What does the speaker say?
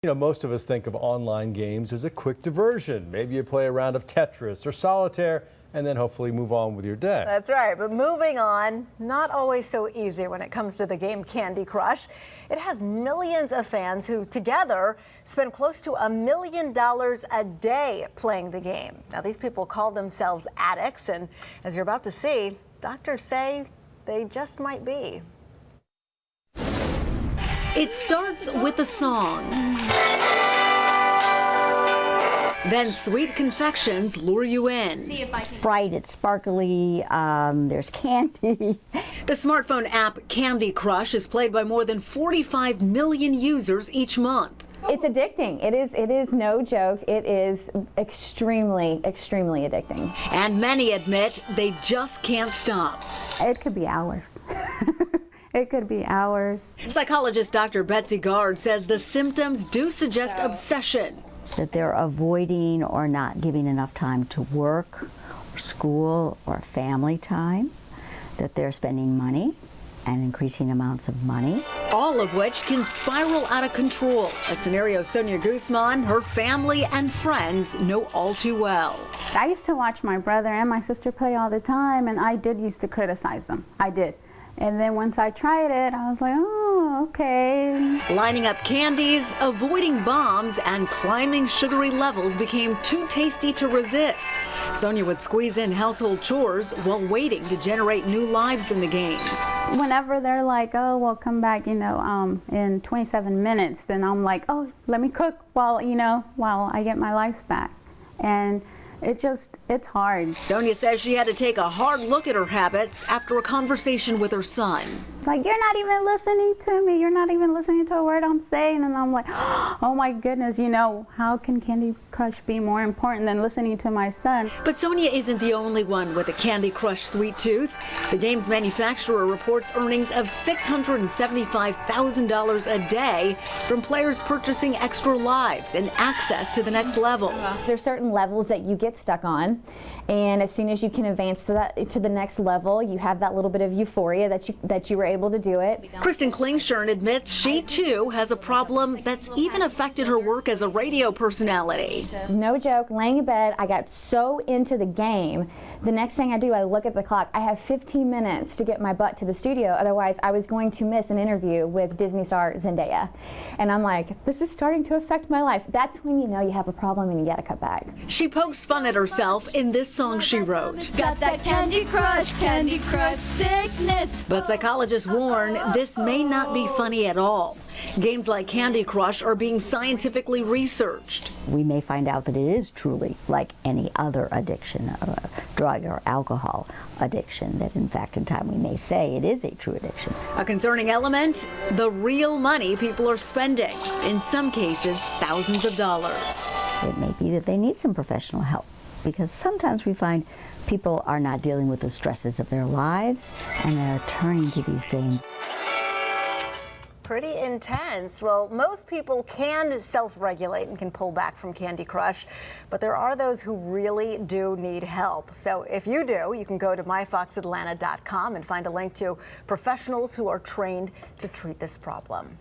Most of us think of online games as a quick diversion. Maybe you play a round of Tetris or solitaire and then hopefully move on with your day. That's right, but moving on, not always so easy when it comes to the game Candy Crush. It has millions of fans who together spend close to $1 million a day playing the game. Now, these people call themselves addicts, and as you're about to see, doctors say they just might be. It starts with a song. Then sweet confections lure you in. Bright, it's sparkly, there's candy. The smartphone app Candy Crush is played by more than 45 million users each month. It's addicting. It is no joke. It is extremely, extremely addicting. And many admit they just can't stop. It could be hours. It could be hours. Psychologist Dr. Betsy Gard says the symptoms do suggest obsession. That they're avoiding or not giving enough time to work, or school, or family time. That they're spending money and increasing amounts of money. All of which can spiral out of control, a scenario Sonia Guzman, her family, and friends know all too well. I used to watch my brother and my sister play all the time, and I did used to criticize them. I did. And then once I tried it, I was like, oh, okay. Lining up candies, avoiding bombs, and climbing sugary levels became too tasty to resist. Sonia would squeeze in household chores while waiting to generate new lives in the game. Whenever they're like, oh, well, come back, in 27 minutes, then I'm like, oh, let me cook while I get my life back. And it's hard. Sonia says she had to take a hard look at her habits after a conversation with her son. It's like, you're not even listening to me. You're not even listening to a word I'm saying. And I'm like, oh my goodness, how can Candy Crush be more important than listening to my son? But Sonia isn't the only one with a Candy Crush sweet tooth. The game's manufacturer reports earnings of $675,000 a day from players purchasing extra lives and access to the next level. There's certain levels that you get stuck on, and as soon as you can advance to the next level, you have that little bit of euphoria that you were able to do it. Kristen Klingshirn admits she too has a problem that's even affected her work as a radio personality. No joke, laying in bed, I got so into the game. The next thing I do, I look at the clock. I have 15 minutes to get my butt to the studio, otherwise I was going to miss an interview with Disney star Zendaya. And I'm like, this is starting to affect my life. That's when you know you have a problem and you gotta cut back. She pokes fun at herself in this song she wrote. Got that Candy Crush sickness. But psychologists warn this may not be funny at all. Games like Candy Crush are being scientifically researched. We may find out that it is truly like any other addiction, drug or alcohol addiction, that in fact in time we may say it is a true addiction. A concerning element, the real money people are spending, in some cases thousands of dollars. It may be that they need some professional help, because sometimes we find people are not dealing with the stresses of their lives and they're turning to these games. Pretty intense. Well, most people can self-regulate and can pull back from Candy Crush, but there are those who really do need help. So if you do, you can go to myfoxatlanta.com and find a link to professionals who are trained to treat this problem.